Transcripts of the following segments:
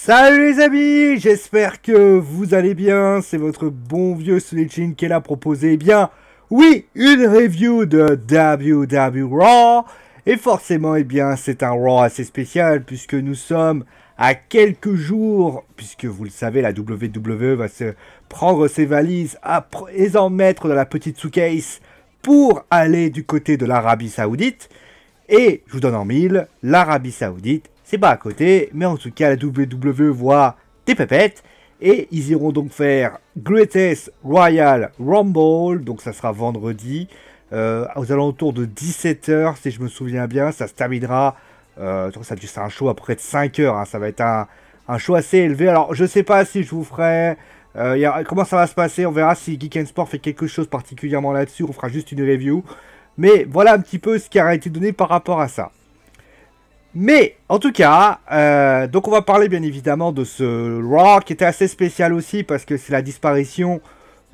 Salut les amis, j'espère que vous allez bien, c'est votre bon vieux Sunichin qui est là proposer, eh bien, oui, une review de WWE Raw, et forcément, eh bien, c'est un Raw assez spécial, puisque nous sommes à quelques jours, puisque vous le savez, la WWE va se prendre ses valises et en mettre dans la petite suitcase pour aller du côté de l'Arabie Saoudite, et je vous donne en mille, l'Arabie Saoudite, c'est pas à côté, mais en tout cas, la WWE voit des pépettes. Et ils iront donc faire Greatest Royal Rumble. Donc ça sera vendredi, aux alentours de 17 h, si je me souviens bien. Ça se terminera, c'est un show à près de 5 heures. Hein, ça va être un show assez élevé. Alors, je sais pas si je vous ferai... comment ça va se passer. On verra si Geek and Sport fait quelque chose particulièrement là-dessus. On fera juste une review. Mais voilà un petit peu ce qui a été donné par rapport à ça. Mais, en tout cas, donc on va parler bien évidemment de ce Raw qui était assez spécial aussi parce que c'est la disparition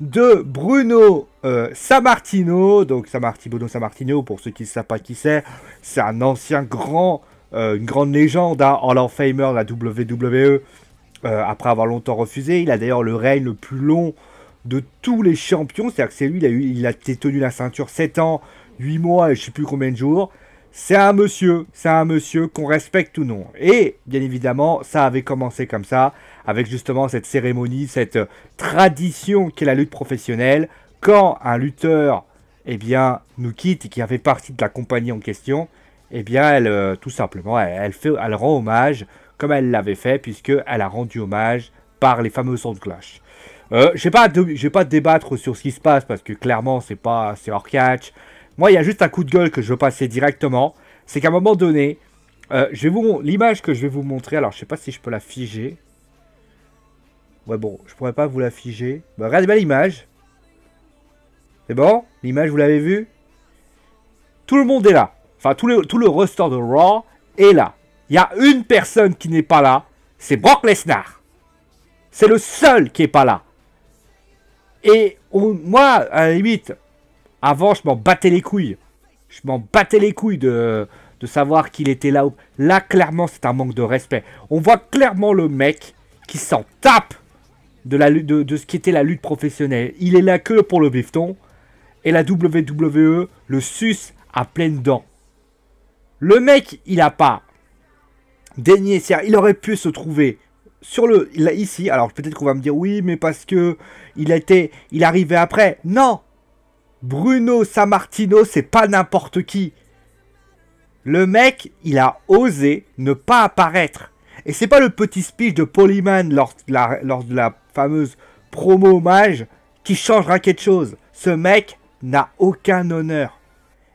de Bruno Sammartino. Donc Bruno Sammartino, pour ceux qui ne savent pas qui c'est un ancien une grande légende, hein, Hall of Famer de la WWE, après avoir longtemps refusé. Il a d'ailleurs le règne le plus long de tous les champions, c'est-à-dire que c'est lui, il a tenu la ceinture 7 ans, 8 mois et je ne sais plus combien de jours. C'est un monsieur qu'on respecte ou non. Et, bien évidemment, ça avait commencé comme ça, avec justement cette cérémonie, cette tradition qu'est la lutte professionnelle. Quand un lutteur, eh bien, nous quitte et qui avait partie de la compagnie en question, eh bien, elle, tout simplement, elle rend hommage, comme elle l'avait fait, puisqu'elle a rendu hommage par les fameux sons de clash. Je vais pas débattre sur ce qui se passe, parce que clairement, c'est hors catch. Moi, il y a juste un coup de gueule que je veux passer directement. C'est qu'à un moment donné, l'image que je vais vous montrer, alors je sais pas si je peux la figer. Ouais, bon, je pourrais pas vous la figer. Bah, regardez bien l'image. C'est bon? L'image, vous l'avez vue? Tout le monde est là. Enfin, tout le roster de Raw est là. Il y a une personne qui n'est pas là. C'est Brock Lesnar. C'est le seul qui est pas là. Et moi, à la limite... Avant, je m'en battais les couilles. Je m'en battais les couilles de savoir qu'il était là. Là, clairement, c'est un manque de respect. On voit clairement le mec qui s'en tape de ce qui était la lutte professionnelle. Il est là que pour le bifton. Et la WWE le suce à pleines dents. Le mec, il n'a pas daigné. Il aurait pu se trouver ici. Alors, peut-être qu'on va me dire, oui, mais parce que il arrivait après. Non! Bruno Sammartino, c'est pas n'importe qui. Le mec, il a osé ne pas apparaître. Et c'est pas le petit speech de Paul Heyman lors de la fameuse promo hommage qui changera quelque chose. Ce mec n'a aucun honneur.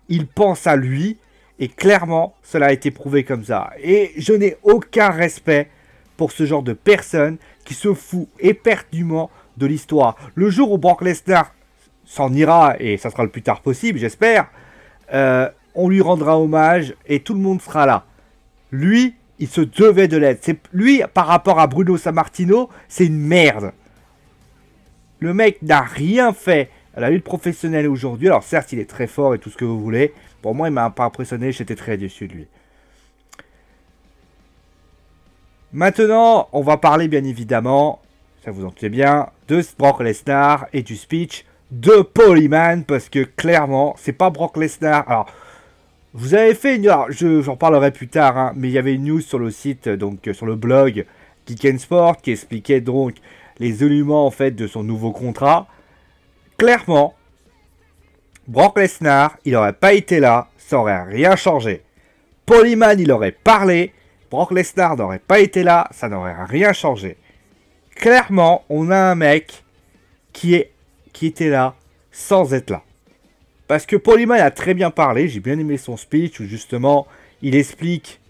Il pense à lui et clairement, cela a été prouvé comme ça. Et je n'ai aucun respect pour ce genre de personne qui se fout éperdument de l'histoire. Le jour où Brock Lesnar s'en ira, et ça sera le plus tard possible, j'espère, on lui rendra hommage, et tout le monde sera là. Lui, il se devait de l'être. Lui, par rapport à Bruno Sammartino, c'est une merde. Le mec n'a rien fait à la lutte professionnelle aujourd'hui. Alors certes, il est très fort et tout ce que vous voulez. Pour moi, il m'a pas impressionné, j'étais très déçu de lui. Maintenant, on va parler bien évidemment, ça vous en doutez bien, de Brock Lesnar et du speech de Paul Heyman, parce que clairement, c'est pas Brock Lesnar. Alors, vous avez fait une... Alors, j'en parlerai plus tard, hein, mais il y avait une news sur le site, donc sur le blog Geek and Sport, qui expliquait donc les éléments, en fait, de son nouveau contrat. Clairement, Brock Lesnar, il n'aurait pas été là, ça n'aurait rien changé. Paul Heyman, il aurait parlé, Brock Lesnar n'aurait pas été là, ça n'aurait rien changé. Clairement, on a un mec qui était là sans être là. Parce que Paul Heyman a très bien parlé, j'ai bien aimé son speech où justement il explique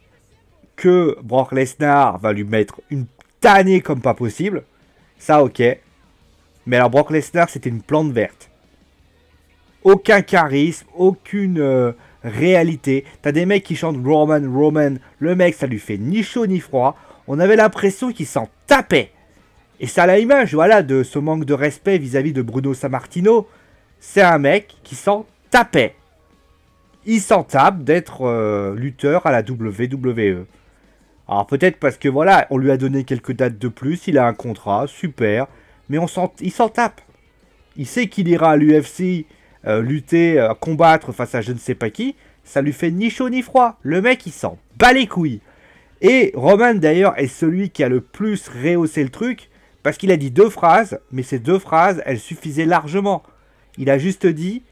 que Brock Lesnar va lui mettre une tannée comme pas possible. Ça ok. Mais alors Brock Lesnar c'était une plante verte. Aucun charisme, aucune réalité. T'as des mecs qui chantent Roman. Le mec ça lui fait ni chaud ni froid. On avait l'impression qu'il s'en tapait. Et ça a l'image, voilà, de ce manque de respect vis-à-vis de Bruno Sammartino. C'est un mec qui s'en tapait. Il s'en tape d'être lutteur à la WWE. Alors peut-être parce que voilà, on lui a donné quelques dates de plus, il a un contrat, super, mais il s'en tape. Il sait qu'il ira à l'UFC lutter, combattre face à je ne sais pas qui, ça lui fait ni chaud ni froid. Le mec, il s'en bat les couilles. Et Roman, d'ailleurs, est celui qui a le plus rehaussé le truc, parce qu'il a dit 2 phrases, mais ces 2 phrases, elles suffisaient largement. Il a juste dit,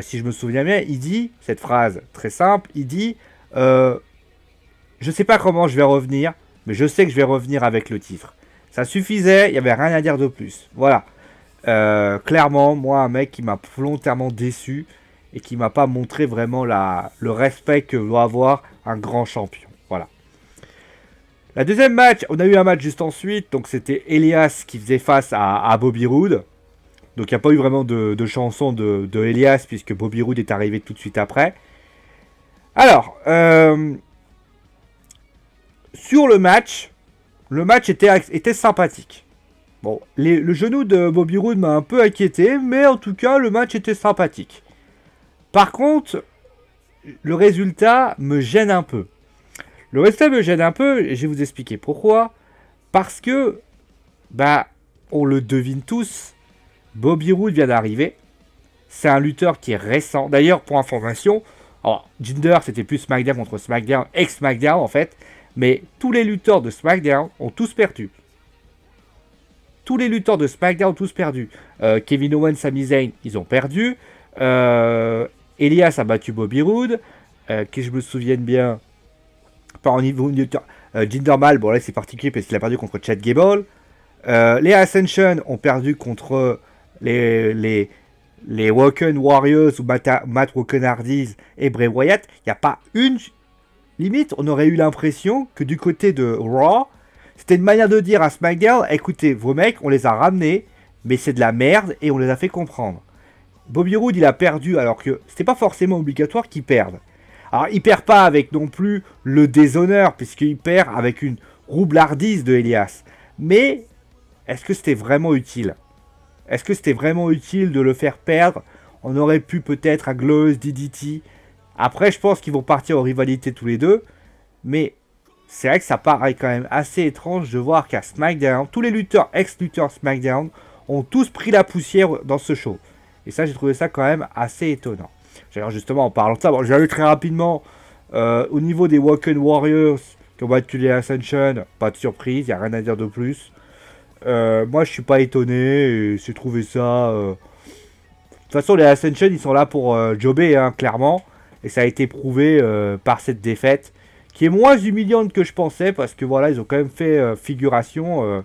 si je me souviens bien, il dit, cette phrase très simple, il dit, je sais pas comment je vais revenir, mais je sais que je vais revenir avec le titre. Ça suffisait, il n'y avait rien à dire de plus. Voilà. Clairement, moi, un mec qui m'a volontairement déçu et qui m'a pas montré vraiment le respect que doit avoir un grand champion. Voilà. La deuxième match, on a eu un match juste ensuite, donc c'était Elias qui faisait face à Bobby Roode. Donc il n'y a pas eu vraiment de chanson de Elias puisque Bobby Roode est arrivé tout de suite après. Alors, sur le match était sympathique. Bon, le genou de Bobby Roode m'a un peu inquiété, mais en tout cas, le match était sympathique. Par contre, le résultat me gêne un peu. Le résultat me gêne un peu, et je vais vous expliquer pourquoi. Parce que, bah, on le devine tous, Bobby Roode vient d'arriver. C'est un lutteur qui est récent. D'ailleurs, pour information, alors, Jinder, c'était plus SmackDown contre SmackDown, ex-SmackDown en fait. Mais tous les lutteurs de SmackDown ont tous perdu. Tous les lutteurs de SmackDown ont tous perdu. Kevin Owens, Sami Zayn, ils ont perdu. Elias a battu Bobby Roode. Que je me souvienne bien, pas au niveau lutteur. Jinder Mahal, bon là c'est particulier parce qu'il a perdu contre Chad Gable. Les Ascension ont perdu contre les Woken Warriors ou Matt Woken Hardys et Bray Wyatt. Il n'y a pas une... Limite, on aurait eu l'impression que du côté de Raw, c'était une manière de dire à SmackDown, écoutez, vos mecs, on les a ramenés, mais c'est de la merde et on les a fait comprendre. Bobby Roode, il a perdu alors que c'était pas forcément obligatoire qu'il perde. Alors, il perd pas avec non plus le déshonneur, puisqu'il perd avec une roublardise de Elias. Mais, est-ce que c'était vraiment utile? Est-ce que c'était vraiment utile de le faire perdre? On aurait pu peut-être un Glorious DDT. Après, je pense qu'ils vont partir en rivalité tous les deux. Mais c'est vrai que ça paraît quand même assez étrange de voir qu'à SmackDown, tous les lutteurs, ex-lutteurs SmackDown, ont tous pris la poussière dans ce show. Et ça, j'ai trouvé ça quand même assez étonnant. D'ailleurs, justement, en parlant de ça, bon, j'ai vu très rapidement au niveau des Woken Warriors qui ont battu les Ascension. Pas de surprise, il n'y a rien à dire de plus. Moi, je suis pas étonné et j'ai trouvé ça... De toute façon, les Ascension, ils sont là pour jobber, hein, clairement. Et ça a été prouvé par cette défaite, qui est moins humiliante que je pensais, parce que voilà, ils ont quand même fait figuration,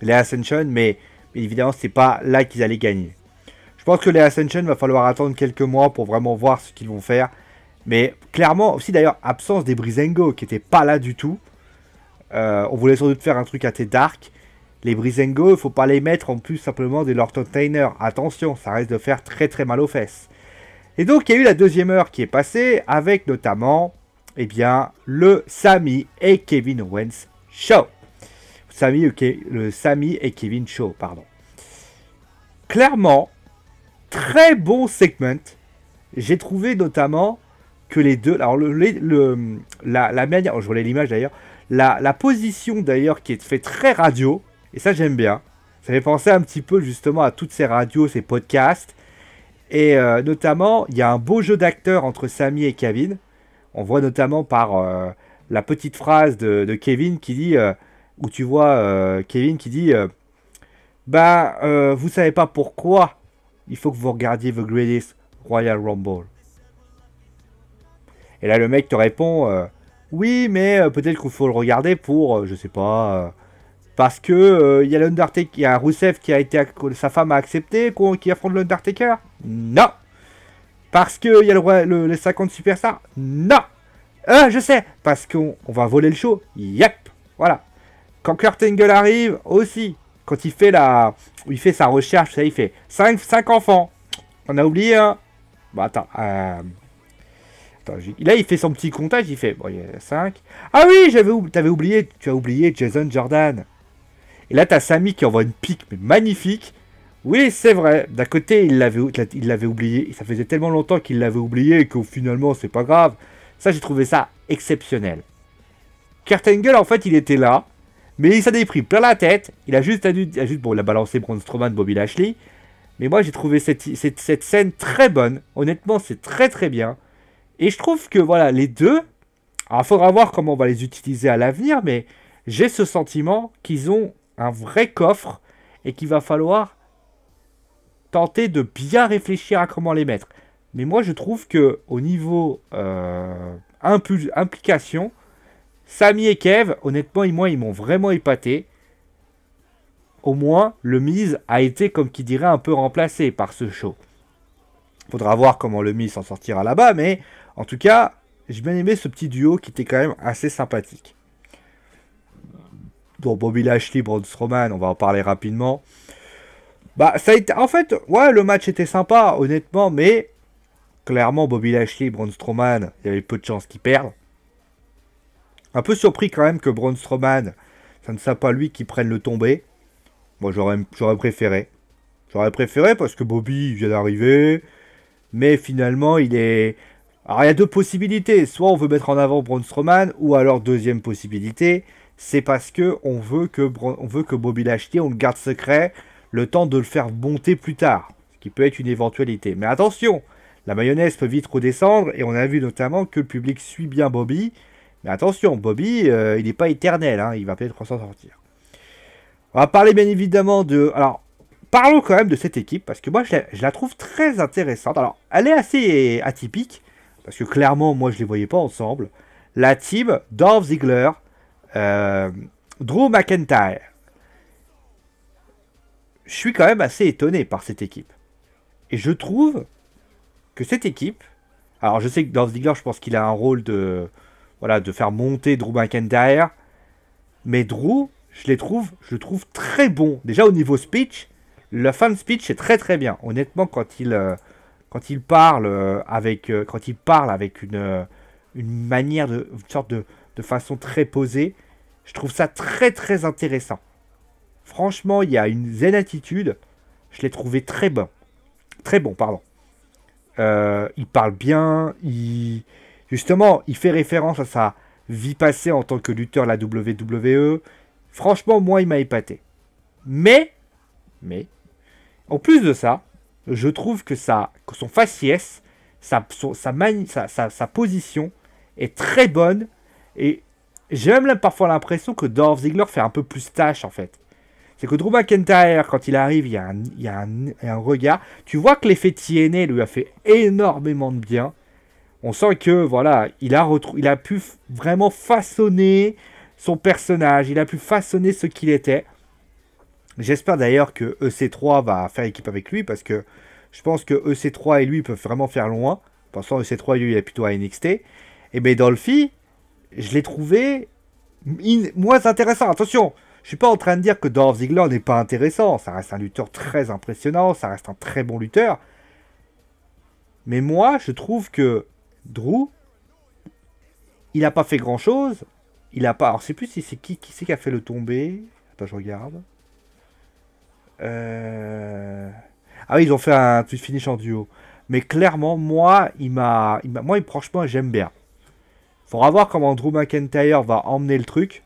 les Ascension, mais évidemment, c'est pas là qu'ils allaient gagner. Je pense que les Ascension, va falloir attendre quelques mois pour vraiment voir ce qu'ils vont faire. Mais clairement, aussi d'ailleurs, absence des Breezango, qui n'étaient pas là du tout. On voulait sans doute faire un truc assez dark. Les Breezango, il ne faut pas les mettre en plus simplement des Lord Container. Attention, ça risque de faire très très mal aux fesses. Et donc, il y a eu la deuxième heure qui est passée, avec notamment, eh bien, le Sami et Kevin Owens Show. Le Sami et Kevin Show, pardon. Clairement, très bon segment. J'ai trouvé notamment que les deux... Alors, la manière... je voulais l'image d'ailleurs. La position d'ailleurs qui est fait très radio, et ça j'aime bien. Ça fait penser un petit peu justement à toutes ces radios, ces podcasts. Et notamment, il y a un beau jeu d'acteurs entre Sami et Kevin. On voit notamment par la petite phrase de Kevin qui dit, où tu vois Kevin qui dit, vous savez pas pourquoi il faut que vous regardiez The Greatest Royal Rumble. Et là le mec te répond, oui mais peut-être qu'il faut le regarder pour, je sais pas, parce que il y a l'Undertaker, il y a Rusev qui a été, sa femme a accepté qu'il affronte l'Undertaker. Non. Parce qu'il y a les 50 superstars. Non. Je sais. Parce qu'on va voler le show. Yep. Voilà. Quand Kurt Angle arrive aussi, quand il fait sa recherche, ça, il fait 5 enfants. On a oublié un. Bon, attends. Là, il fait son petit comptage. Il fait, bon, il y a 5. Ah oui, tu as oublié Jason Jordan. Et là, t'as Sami qui envoie une pique, mais magnifique. Oui, c'est vrai. D'un côté, il l'avait oublié. Ça faisait tellement longtemps qu'il l'avait oublié que finalement, c'est pas grave. Ça, j'ai trouvé ça exceptionnel. Kurt Angle, en fait, il était là. Mais il s'en est pris plein la tête. Il a juste bon, il a balancé Braun Strowman, Bobby Lashley. Mais moi, j'ai trouvé cette scène très bonne. Honnêtement, c'est très très bien. Et je trouve que, voilà, les deux... Alors, il faudra voir comment on va les utiliser à l'avenir. Mais j'ai ce sentiment qu'ils ont un vrai coffre. Et qu'il va falloir tenter de bien réfléchir à comment les mettre. Mais moi, je trouve que au niveau implication... Sami et Kev, honnêtement, ils m'ont vraiment épaté. Au moins, le Miz a été, comme qui dirait, un peu remplacé par ce show. Faudra voir comment le Miz s'en sortira là-bas, mais en tout cas, j'ai bien aimé ce petit duo qui était quand même assez sympathique. Bon, Bobby Lashley, Braun Strowman, on va en parler rapidement. Bah, ça a été... En fait, ouais, le match était sympa, honnêtement, mais clairement, Bobby Lashley, Braun Strowman, il y avait peu de chances qu'ils perdent. Un peu surpris quand même que Braun Strowman, ça ne soit pas lui qui prenne le tombé. Moi, j'aurais préféré. J'aurais préféré parce que Bobby vient d'arriver. Mais finalement, il est... Alors, il y a deux possibilités. Soit on veut mettre en avant Braun Strowman, ou alors deuxième possibilité, c'est parce que on veut que Bobby Lashley, on le garde secret, le temps de le faire monter plus tard. Ce qui peut être une éventualité. Mais attention, la mayonnaise peut vite redescendre, et on a vu notamment que le public suit bien Bobby. Mais attention, Bobby, il n'est pas éternel, hein, il va peut-être s'en sortir. On va parler bien évidemment de... Alors, parlons quand même de cette équipe, parce que moi, je la trouve très intéressante. Alors, elle est assez atypique, parce que clairement, moi, je ne les voyais pas ensemble. La team Dolph Ziggler, Drew McIntyre. Je suis quand même assez étonné par cette équipe. Et je trouve que cette équipe... Alors, je sais que Dolph Ziggler, je pense qu'il a un rôle de... Voilà, de faire monter Drew McIntyre. Mais Drew, je le trouve très bon. Déjà au niveau speech, le fan speech est très très bien. Honnêtement, quand il parle avec une manière une sorte de façon très posée, je trouve ça très très intéressant. Franchement, il y a une zen attitude. Je l'ai trouvé très bon. Très bon, pardon. Il parle bien, Justement, il fait référence à sa vie passée en tant que lutteur à la WWE. Franchement, moi, il m'a épaté. Mais, en plus de ça, je trouve que son faciès, sa position est très bonne. Et j'ai même parfois l'impression que Dolph Ziggler fait un peu plus tâche, en fait. C'est que Drew McIntyre, quand il arrive, il y a un regard. Tu vois que l'effet TNA lui a fait énormément de bien. On sent que, voilà, il a pu vraiment façonner son personnage. Il a pu façonner ce qu'il était. J'espère d'ailleurs que EC3 va faire équipe avec lui. Parce que je pense que EC3 et lui peuvent vraiment faire loin. Pensant EC3 et lui, il est plutôt à NXT. Et bien, Dolphy, je l'ai trouvé moins intéressant. Attention, je suis pas en train de dire que Dolph Ziggler n'est pas intéressant. Ça reste un lutteur très impressionnant. Ça reste un très bon lutteur. Mais moi, je trouve que Drew, il n'a pas fait grand chose. Il a pas. Alors, je sais plus si c'est qui c'est qui a fait le tombé. Attends, je regarde. Ah oui, ils ont fait un tweet finish en duo. Mais clairement, moi, franchement, j'aime bien. Faudra voir comment Drew McIntyre va emmener le truc.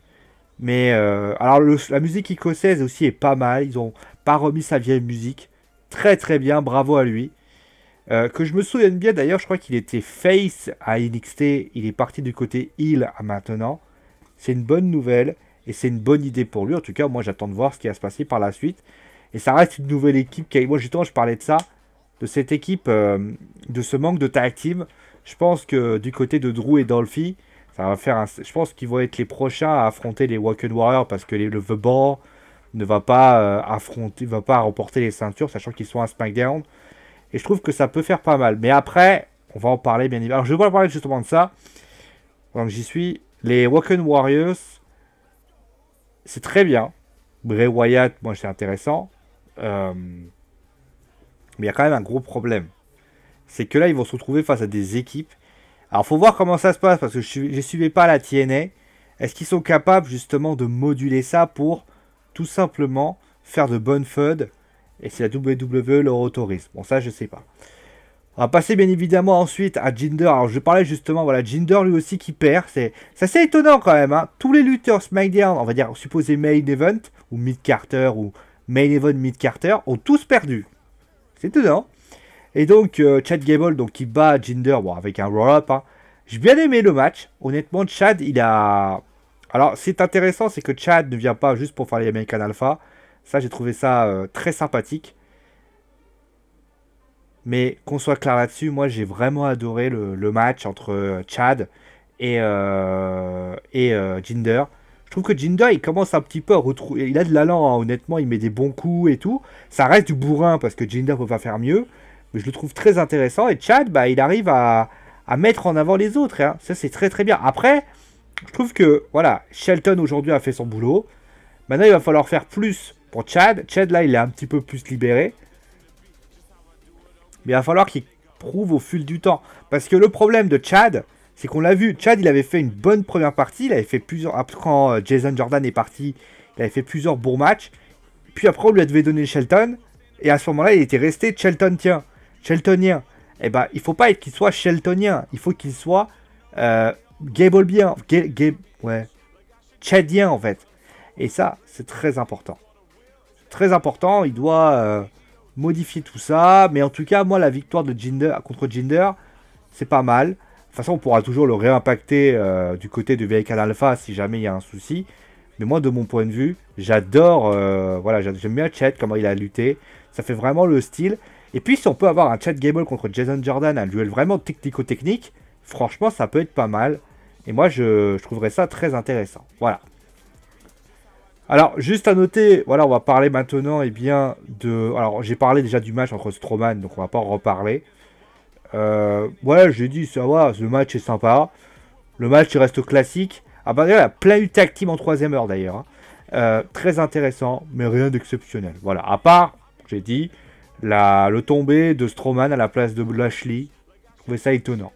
Mais alors, la musique écossaise aussi est pas mal. Ils ont pas remis sa vieille musique. Très très bien, bravo à lui. Que je me souvienne bien d'ailleurs, je crois qu'il était face à NXT, il est parti du côté heel à maintenant. C'est une bonne nouvelle et c'est une bonne idée pour lui. En tout cas, moi j'attends de voir ce qui va se passer par la suite. Et ça reste une nouvelle équipe. Moi justement, je parlais de ça, de cette équipe, de ce manque de tag team. Je pense que du côté de Drew et Dolphy, ça va faire je pense qu'ils vont être les prochains à affronter les Woken Warriors parce que le The Bar ne va pas remporter les ceintures, sachant qu'ils sont à SmackDown. Et je trouve que ça peut faire pas mal. Mais après, on va en parler bien évidemment. Alors je vais parler justement de ça. Donc j'y suis. Les Woken Warriors, c'est très bien. Bray Wyatt, moi c'est intéressant. Mais il y a quand même un gros problème. C'est que là, ils vont se retrouver face à des équipes. Alors faut voir comment ça se passe, parce que je ne suivais pas la TNA. Est-ce qu'ils sont capables justement de moduler ça pour tout simplement faire de bonnes feuds? Et si la WWE leur autorise. Bon, ça, je sais pas. On va passer bien évidemment ensuite à Jinder. Alors je parlais justement, voilà, Jinder lui aussi qui perd. C'est assez étonnant quand même. Hein. Tous les lutteurs SmackDown, on va dire supposé Main Event, ou Mid-Carter, ou Main Event Mid-Carter, ont tous perdu. C'est étonnant. Et donc Chad Gable donc, qui bat Jinder bon, avec un roll-up. Hein. J'ai bien aimé le match. Honnêtement, Chad, il a... Alors c'est intéressant, c'est que Chad ne vient pas juste pour faire les American Alpha. Ça, j'ai trouvé ça très sympathique. Mais qu'on soit clair là-dessus, moi j'ai vraiment adoré le match entre Chad et Jinder. Je trouve que Jinder il commence un petit peu à retrouver. Il a de l'allant, hein, honnêtement, il met des bons coups et tout. Ça reste du bourrin parce que Jinder peut pas faire mieux. Mais je le trouve très intéressant. Et Chad, bah, il arrive à mettre en avant les autres. Hein. Ça c'est très très bien. Après, je trouve que voilà, Shelton aujourd'hui a fait son boulot. Maintenant il va falloir faire plus pour Chad. Chad là il est un petit peu plus libéré. Mais il va falloir qu'il prouve au fil du temps. Parce que le problème de Chad, c'est qu'on l'a vu. Chad, il avait fait une bonne première partie. Il avait fait plusieurs... Après, quand Jason Jordan est parti, il avait fait plusieurs bons matchs. Puis après, on lui devait donner Shelton. Et à ce moment-là, il était resté Sheltonien. Eh ben, il faut pas qu'il soit Sheltonien. Il faut qu'il soit Gablebien. Ouais. Chadien, en fait. Et ça, c'est très important. Très important. Il doit... modifier tout ça, mais en tout cas, moi, la victoire de Jinder contre Jinder, c'est pas mal. De toute façon, on pourra toujours le réimpacter du côté de American Alpha si jamais il y a un souci. Mais moi, de mon point de vue, j'adore, voilà, j'aime bien Chad, comment il a lutté. Ça fait vraiment le style. Et puis, si on peut avoir un Chad Gable contre Jason Jordan, un duel vraiment technico-technique, franchement, ça peut être pas mal. Et moi, je trouverais ça très intéressant. Voilà. Alors, juste à noter, voilà, on va parler maintenant, bien, de... Alors, j'ai parlé déjà du match entre Strowman, donc on va pas en reparler. Ouais, j'ai dit, ça va, le match est sympa. Le match, il reste classique. Ah bah, il y a plein eu tag team en 3ème heure, d'ailleurs. Hein. Très intéressant, mais rien d'exceptionnel. Voilà, à part, j'ai dit, le tombé de Strowman à la place de Lashley. Je trouvais ça étonnant.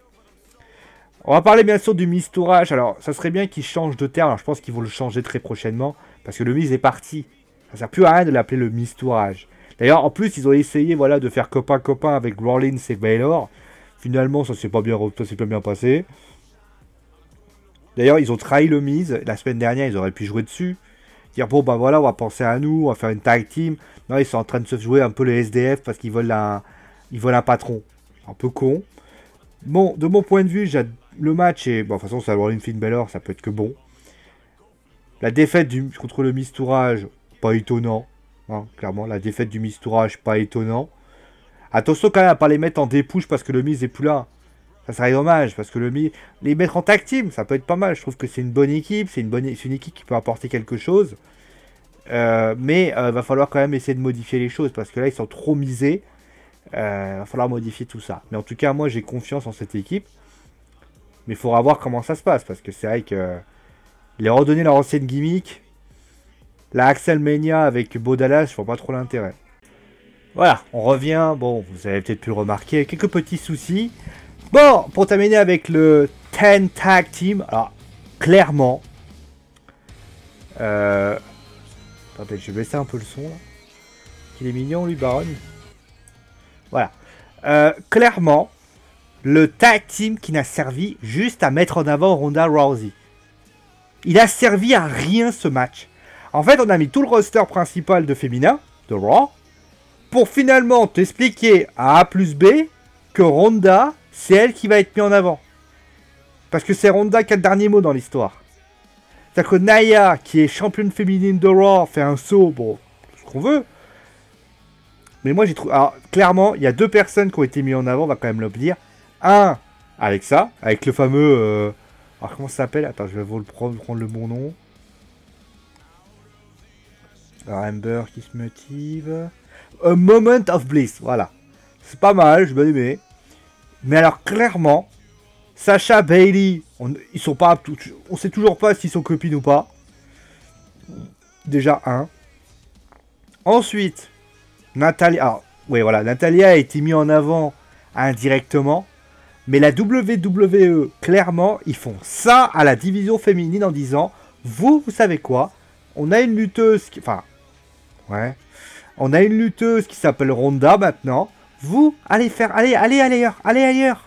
On va parler bien sûr du mistourage. Alors, ça serait bien qu'il change de terme. Alors, je pense qu'ils vont le changer très prochainement. Parce que le Miz est parti. Ça sert plus à rien de l'appeler le mistourage. D'ailleurs, en plus, ils ont essayé voilà, de faire copain-copain avec Rollins et Baylor. Finalement, ça s'est pas bien passé. D'ailleurs, ils ont trahi le Miz. La semaine dernière, ils auraient pu jouer dessus. Dire, bon, ben voilà, on va penser à nous, on va faire une tag team. Non, ils sont en train de se jouer un peu les SDF parce qu'ils veulent un patron. Un peu con. Bon, de mon point de vue, le match est... Bon, de toute façon, ça va Rollins Finn Baylor, ça peut être que bon. La défaite contre le mistourage, pas étonnant. Hein, clairement, la défaite du mistourage, pas étonnant. Attention quand même à pas les mettre en dépouche parce que le Miz est plus là. Ça serait dommage parce que le Miz... Les mettre en tag team, ça peut être pas mal. Je trouve que c'est une bonne équipe. C'est une équipe qui peut apporter quelque chose. Mais va falloir quand même essayer de modifier les choses parce que là, ils sont trop misés. Va falloir modifier tout ça. Mais en tout cas, moi, j'ai confiance en cette équipe. Mais il faudra voir comment ça se passe parce que c'est vrai que... Les redonner leur ancienne gimmick. La Axel Mania avec Bo Dallas, je vois pas trop l'intérêt. Voilà, on revient. Bon, vous avez peut-être pu le remarquer. Quelques petits soucis. Bon, pour terminer avec le 10 Tag Team. Alors, clairement. Attendez, je vais baisser un peu le son. Là. Il est mignon, lui, Baron. Voilà. Clairement, le Tag Team qui n'a servi juste à mettre en avant Ronda Rousey. Il a servi à rien ce match. En fait, on a mis tout le roster principal de féminin, de Raw, pour finalement t'expliquer à A plus B que Ronda, c'est elle qui va être mise en avant. Parce que c'est Ronda qui a le dernier mot dans l'histoire. C'est-à-dire que Nia, qui est championne féminine de Raw, fait un saut, bon, ce qu'on veut. Mais moi, j'ai trouvé... Alors, clairement, il y a deux personnes qui ont été mises en avant, on va quand même le dire. Un, Alexa, avec le fameux... Alors, comment ça s'appelle? Attends, je vais vous prendre le bon nom. Alors, Amber qui se motive. A Moment of Bliss, voilà. C'est pas mal, j'ai bien aimé. Mais alors, clairement, Sasha, Bayley, ils sont pas... On sait toujours pas s'ils sont copines ou pas. Déjà, un. Ensuite, Natalia... Alors, oui, voilà, Natalia a été mise en avant indirectement. Mais la WWE, clairement, ils font ça à la division féminine en disant, vous savez quoi? On a une lutteuse qui... Enfin, ouais. On a une lutteuse qui s'appelle Ronda maintenant. Vous, allez ailleurs, allez ailleurs.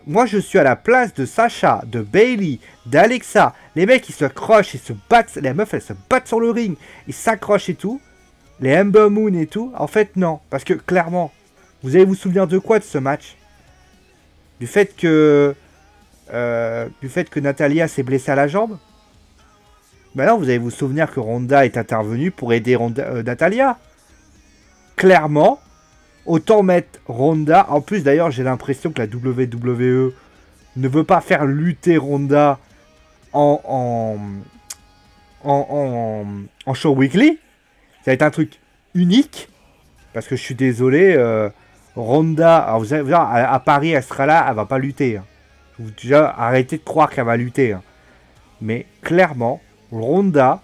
Moi, je suis à la place de Sasha, de Bayley, d'Alexa. Les mecs, ils se accrochent, ils se battent. Les meufs, elles se battent sur le ring. Ils s'accrochent et tout. Les Ember Moon et tout. En fait, non. Parce que, clairement, vous allez vous souvenir de quoi de ce match? Du fait que Natalya s'est blessée à la jambe? Ben non, vous allez vous souvenir que Ronda est intervenue pour aider Natalya. Clairement, autant mettre Ronda. En plus, d'ailleurs, j'ai l'impression que la WWE ne veut pas faire lutter Ronda en show weekly. Ça va être un truc unique. Parce que je suis désolé, Ronda, alors vous allez voir, à Paris, elle sera là, elle va pas lutter. Hein. Déjà, arrêtez de croire qu'elle va lutter. Hein. Mais clairement, Ronda,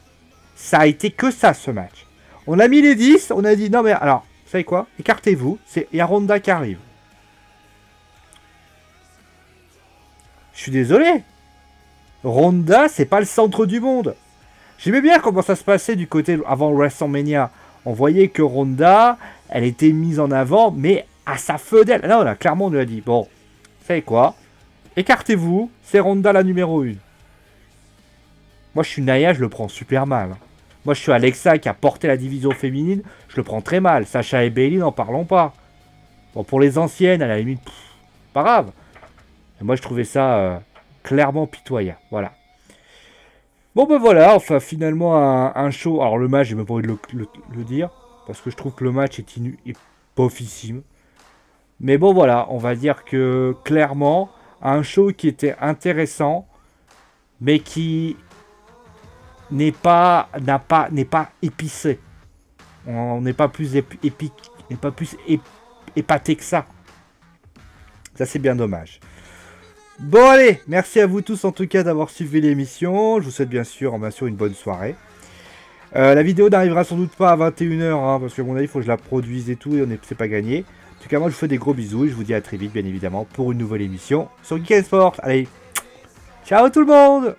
ça a été que ça, ce match. On a mis les 10, on a dit, non mais alors, vous savez quoi? Écartez-vous, il y a Ronda qui arrive. Je suis désolé. Ronda, c'est pas le centre du monde. J'aimais bien comment ça se passait du côté avant WrestleMania. On voyait que Ronda, elle était mise en avant, mais à sa feu d'elle. Là, on a clairement, on lui a dit, bon, vous savez quoi? Écartez-vous, c'est Ronda la numéro 1. Moi, je suis Naya, je le prends super mal. Moi, je suis Alexa qui a porté la division féminine, je le prends très mal. Sasha et Bayley, n'en parlons pas. Bon, pour les anciennes, à la limite, pas grave. Et moi, je trouvais ça clairement pitoyable. Voilà. Bon, ben voilà, enfin, finalement, un show. Alors, le match, j'ai même pas envie de le dire, parce que je trouve que le match est pofissime. Mais bon, voilà, on va dire que, clairement, un show qui était intéressant, mais qui n'est pas épicé. On n'est pas plus épique, n'est pas plus épaté que ça. Ça, c'est bien dommage. Bon, allez, merci à vous tous en tout cas d'avoir suivi l'émission. Je vous souhaite bien sûr une bonne soirée. La vidéo n'arrivera sans doute pas à 21h, hein, parce qu'à mon avis, il faut que je la produise et tout, et c'est pas gagné. En tout cas, moi, je vous fais des gros bisous, et je vous dis à très vite, bien évidemment, pour une nouvelle émission sur Geek & Sport. Allez, ciao tout le monde!